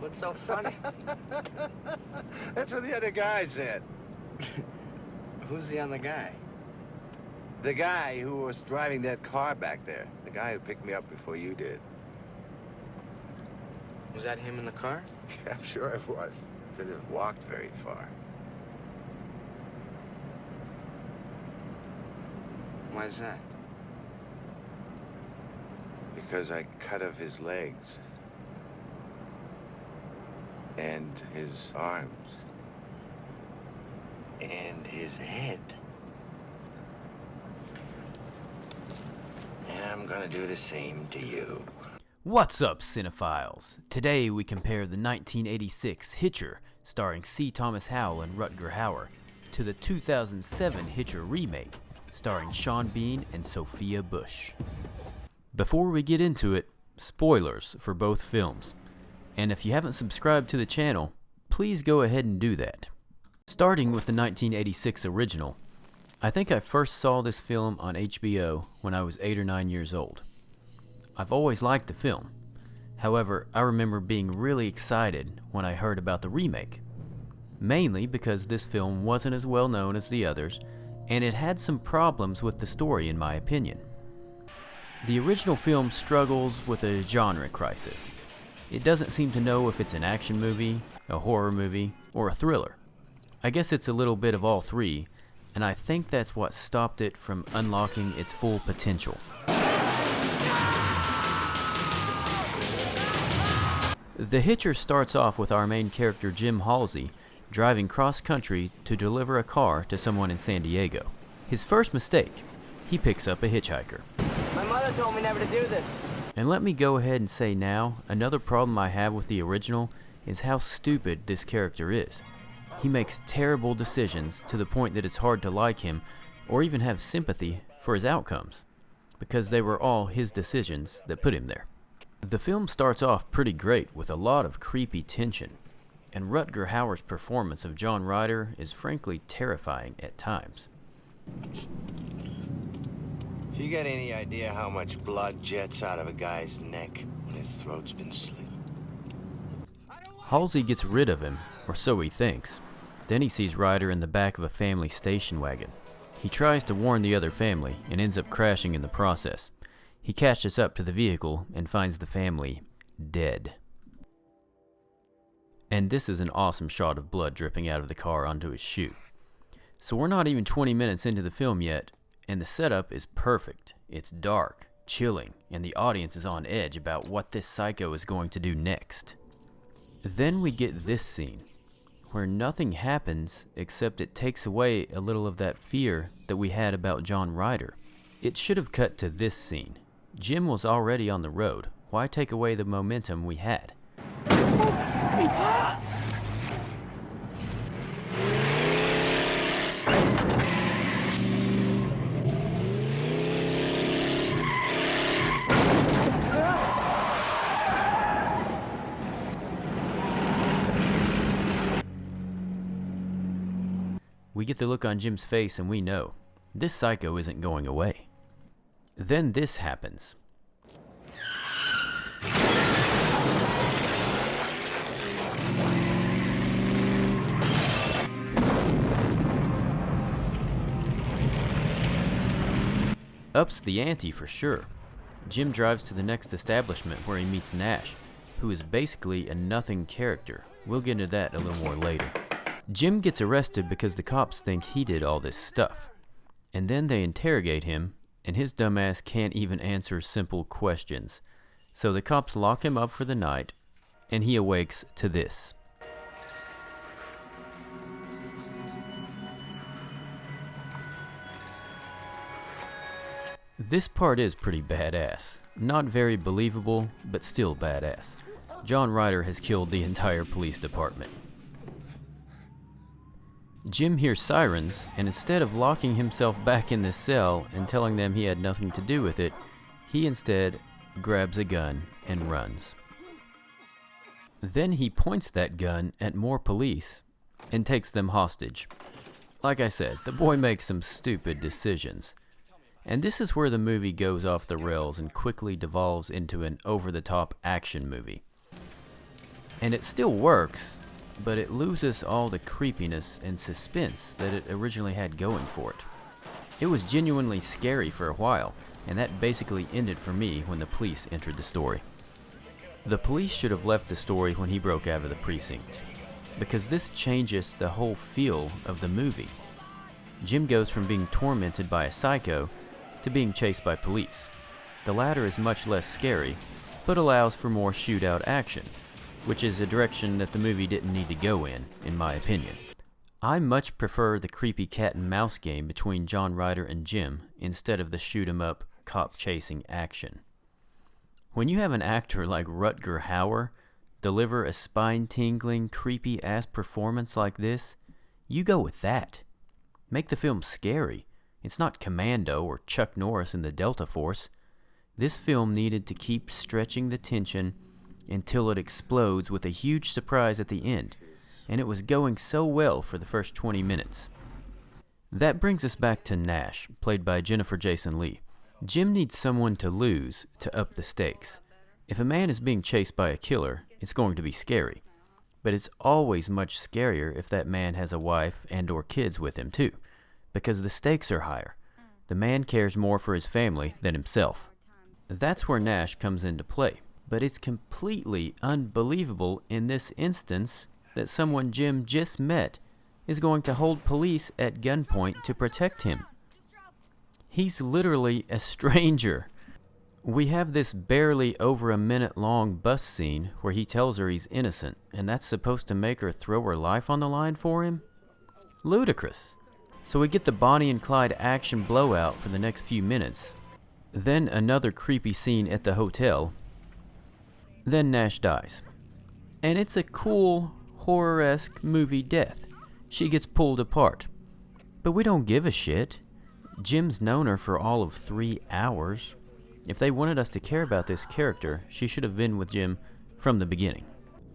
What's so funny? That's what the other guy said. Who's the other guy? The guy who was driving that car back there. The guy who picked me up before you did. Was that him in the car? Yeah, I'm sure it was. Couldn't have walked very far. Why is that? Because I cut off his legs. And his arms. And his head. And I'm gonna do the same to you. What's up, cinephiles? Today we compare the 1986 Hitcher, starring C. Thomas Howell and Rutger Hauer, to the 2007 Hitcher remake, starring Sean Bean and Sophia Bush. Before we get into it, spoilers for both films. And if you haven't subscribed to the channel, please go ahead and do that. Starting with the 1986 original, I think I first saw this film on HBO when I was 8 or 9 years old. I've always liked the film. However, I remember being really excited when I heard about the remake. Mainly because this film wasn't as well known as the others, and it had some problems with the story in my opinion. The original film struggles with a genre crisis. It doesn't seem to know if it's an action movie, a horror movie, or a thriller. I guess it's a little bit of all three, and I think that's what stopped it from unlocking its full potential. The Hitcher starts off with our main character Jim Halsey driving cross-country to deliver a car to someone in San Diego. His first mistake, he picks up a hitchhiker. My mother told me never to do this. And let me go ahead and say now, another problem I have with the original is how stupid this character is. He makes terrible decisions to the point that it's hard to like him or even have sympathy for his outcomes, because they were all his decisions that put him there. The film starts off pretty great with a lot of creepy tension, and Rutger Hauer's performance of John Ryder is frankly terrifying at times. You got any idea how much blood jets out of a guy's neck when his throat's been slit? Halsey gets rid of him, or so he thinks. Then he sees Ryder in the back of a family station wagon. He tries to warn the other family and ends up crashing in the process. He catches up to the vehicle and finds the family dead. And this is an awesome shot of blood dripping out of the car onto his shoe. So we're not even 20 minutes into the film yet, and the setup is perfect. It's dark, chilling, and the audience is on edge about what this psycho is going to do next. Then we get this scene, where nothing happens except it takes away a little of that fear that we had about John Ryder. It should have cut to this scene. Jim was already on the road. Why take away the momentum we had? We get the look on Jim's face and we know, this psycho isn't going away. Then this happens. Ups the ante for sure. Jim drives to the next establishment where he meets Nash, who is basically a nothing character. We'll get into that a little more later. Jim gets arrested because the cops think he did all this stuff. And then they interrogate him, and his dumbass can't even answer simple questions. So the cops lock him up for the night, and he awakes to this. This part is pretty badass. Not very believable, but still badass. John Ryder has killed the entire police department. Jim hears sirens, and instead of locking himself back in the cell and telling them he had nothing to do with it, he instead grabs a gun and runs. Then he points that gun at more police and takes them hostage. Like I said, the boy makes some stupid decisions. And this is where the movie goes off the rails and quickly devolves into an over-the-top action movie. And it still works, but it loses all the creepiness and suspense that it originally had going for it. It was genuinely scary for a while, and that basically ended for me when the police entered the story. The police should have left the story when he broke out of the precinct, because this changes the whole feel of the movie. Jim goes from being tormented by a psycho to being chased by police. The latter is much less scary, but allows for more shootout action, which is a direction that the movie didn't need to go in my opinion. I much prefer the creepy cat and mouse game between John Ryder and Jim instead of the shoot-'em-up, cop-chasing action. When you have an actor like Rutger Hauer deliver a spine-tingling, creepy-ass performance like this, you go with that. Make the film scary. It's not Commando or Chuck Norris in the Delta Force. This film needed to keep stretching the tension until it explodes with a huge surprise at the end, and it was going so well for the first 20 minutes. That brings us back to Nash, played by Jennifer Jason Leigh. Jim needs someone to lose to up the stakes. If a man is being chased by a killer, it's going to be scary. But it's always much scarier if that man has a wife and or kids with him too, because the stakes are higher. The man cares more for his family than himself. That's where Nash comes into play. But it's completely unbelievable in this instance that someone Jim just met is going to hold police at gunpoint to protect him. He's literally a stranger. We have this barely over a minute long bus scene where he tells her he's innocent, and that's supposed to make her throw her life on the line for him? Ludicrous. So we get the Bonnie and Clyde action blowout for the next few minutes, then another creepy scene at the hotel, then Nash dies. And it's a cool, horror-esque movie death. She gets pulled apart. But we don't give a shit. Jim's known her for all of 3 hours. If they wanted us to care about this character, she should have been with Jim from the beginning.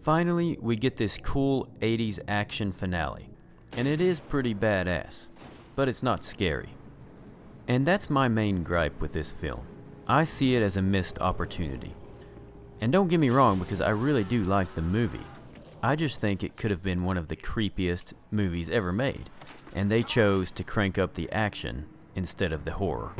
Finally, we get this cool 80s action finale. And it is pretty badass, but it's not scary. And that's my main gripe with this film. I see it as a missed opportunity. And don't get me wrong, because I really do like the movie. I just think it could have been one of the creepiest movies ever made, and they chose to crank up the action instead of the horror.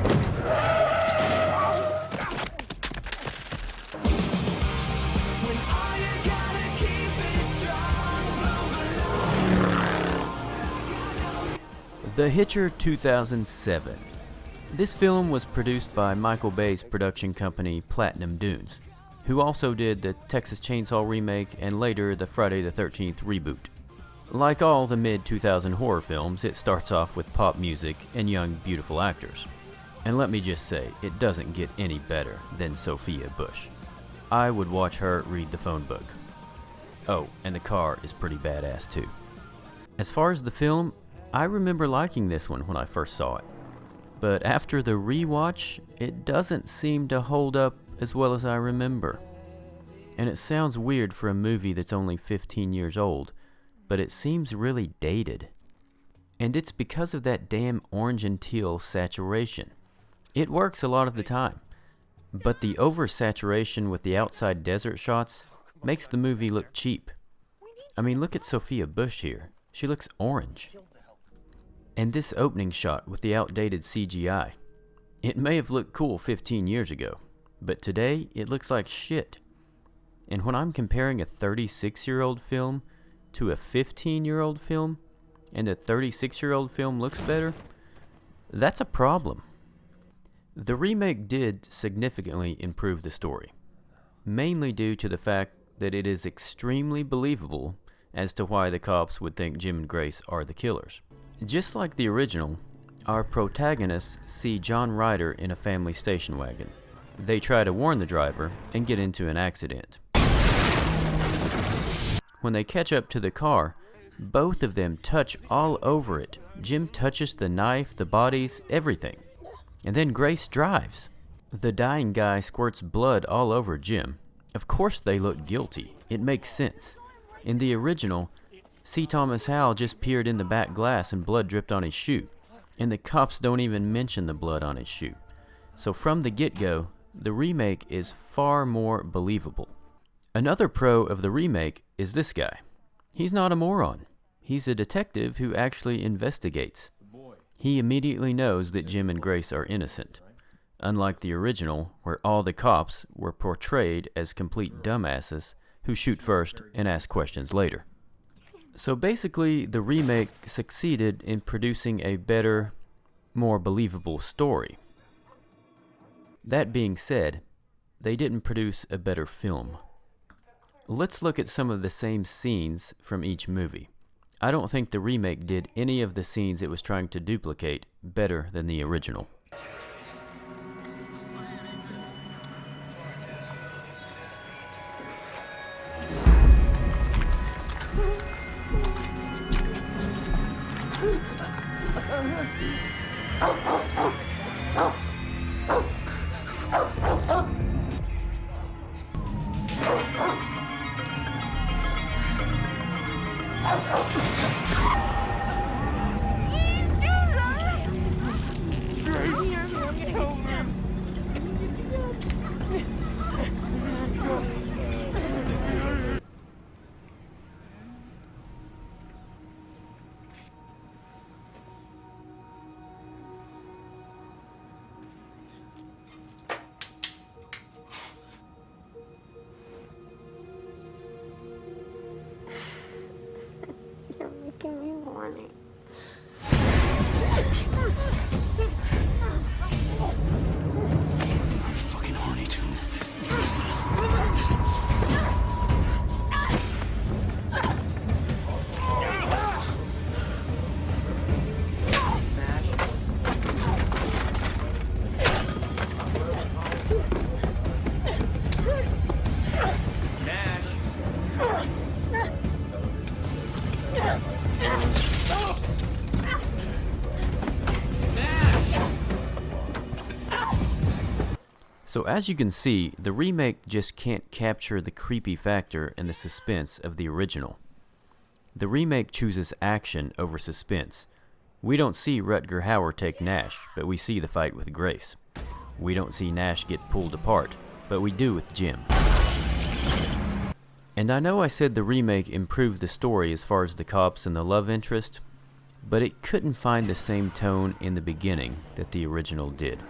The Hitcher 2007. This film was produced by Michael Bay's production company Platinum Dunes, who also did the Texas Chainsaw remake and later the Friday the 13th reboot. Like all the mid-2000 horror films, it starts off with pop music and young, beautiful actors. And let me just say, it doesn't get any better than Sophia Bush. I would watch her read the phone book. Oh, and the car is pretty badass too. As far as the film, I remember liking this one when I first saw it. But after the rewatch, it doesn't seem to hold up as well as I remember. And it sounds weird for a movie that's only 15 years old, but it seems really dated. And it's because of that damn orange and teal saturation. It works a lot of the time, but the oversaturation with the outside desert shots makes the movie look cheap. I mean, look at Sophia Bush here. She looks orange. And this opening shot with the outdated CGI. It may have looked cool 15 years ago, but today it looks like shit. And when I'm comparing a 36-year-old film to a 15-year-old film, and a 36-year-old film looks better, that's a problem. The remake did significantly improve the story, mainly due to the fact that it is extremely believable as to why the cops would think Jim and Grace are the killers. Just like the original, our protagonists see John Ryder in a family station wagon. They try to warn the driver and get into an accident. When they catch up to the car, both of them touch all over it. Jim touches the knife, the bodies, everything. And then Grace drives. The dying guy squirts blood all over Jim. Of course they look guilty. It makes sense. In the original, C. Thomas Howell just peered in the back glass and blood dripped on his shoe. And the cops don't even mention the blood on his shoe. So from the get-go, the remake is far more believable. Another pro of the remake is this guy. He's not a moron. He's a detective who actually investigates. He immediately knows that Jim and Grace are innocent, unlike the original, where all the cops were portrayed as complete dumbasses who shoot first and ask questions later. So basically, the remake succeeded in producing a better, more believable story. That being said, they didn't produce a better film. Let's look at some of the same scenes from each movie. I don't think the remake did any of the scenes it was trying to duplicate better than the original. You're making me horny. I'm fucking horny too. So as you can see, the remake just can't capture the creepy factor and the suspense of the original. The remake chooses action over suspense. We don't see Rutger Hauer take Nash, but we see the fight with Grace. We don't see Nash get pulled apart, but we do with Jim. And I know I said the remake improved the story as far as the cops and the love interest, but it couldn't find the same tone in the beginning that the original did.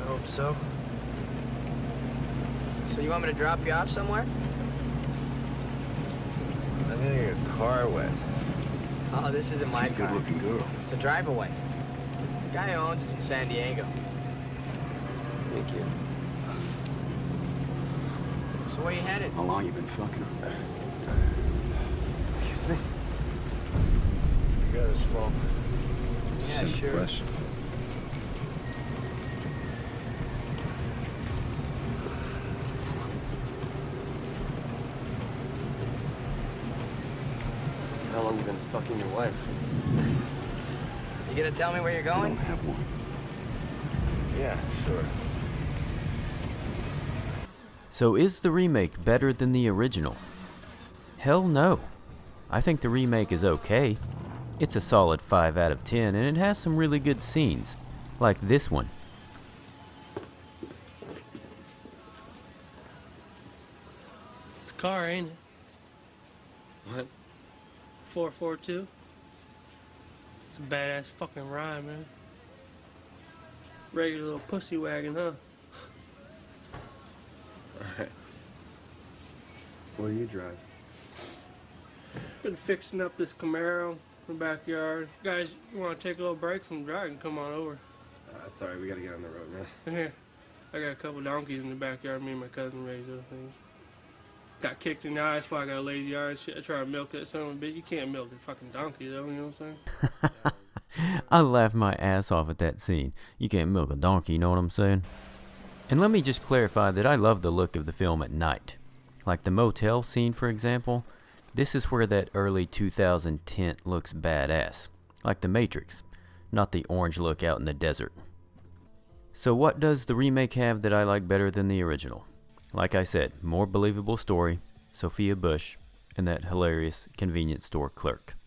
I hope so. So you want me to drop you off somewhere? I'm getting your car wet. Oh, this isn't my car. Good-looking girl. It's a drive-away. The guy who owns it's in San Diego. Thank you. So where you headed? How long you been fucking her? Excuse me? You got a smoke? Yeah, Simple sure. question. How long you been fucking your wife? You gonna tell me where you're I going? don't have one. Yeah, sure. So is the remake better than the original? Hell no. I think the remake is okay. It's a solid 5 out of 10 and it has some really good scenes, like this one. It's a car, ain't it? What? 442. It's a badass fucking ride, man. Regular little pussy wagon, huh? Alright. What do you drive? Been fixing up this Camaro in the backyard. Guys, you want to take a little break from driving? Come on over. Sorry, we gotta get on the road, man. Here, I got a couple donkeys in the backyard. Me and my cousin raised those things. Got kicked in the eye, that's why I got a lazy eye and shit. I try to milk that son of a bitch. You can't milk a fucking donkey, though, you know what I'm saying? I laughed my ass off at that scene. You can't milk a donkey, you know what I'm saying? And let me just clarify that I love the look of the film at night. Like the motel scene, for example. This is where that early 2000 tint looks badass. Like The Matrix, not the orange look out in the desert. So what does the remake have that I like better than the original? Like I said, more believable story, Sophia Bush, and that hilarious convenience store clerk.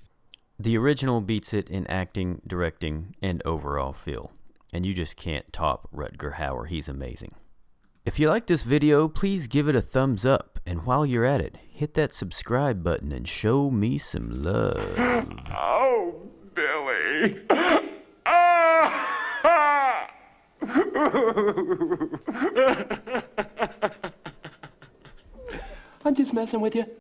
The original beats it in acting, directing, and overall feel. And you just can't top Rutger Hauer, he's amazing. If you like this video, please give it a thumbs up And while you're at it, hit that subscribe button and show me some love. Oh, Billy. I'm just messing with you.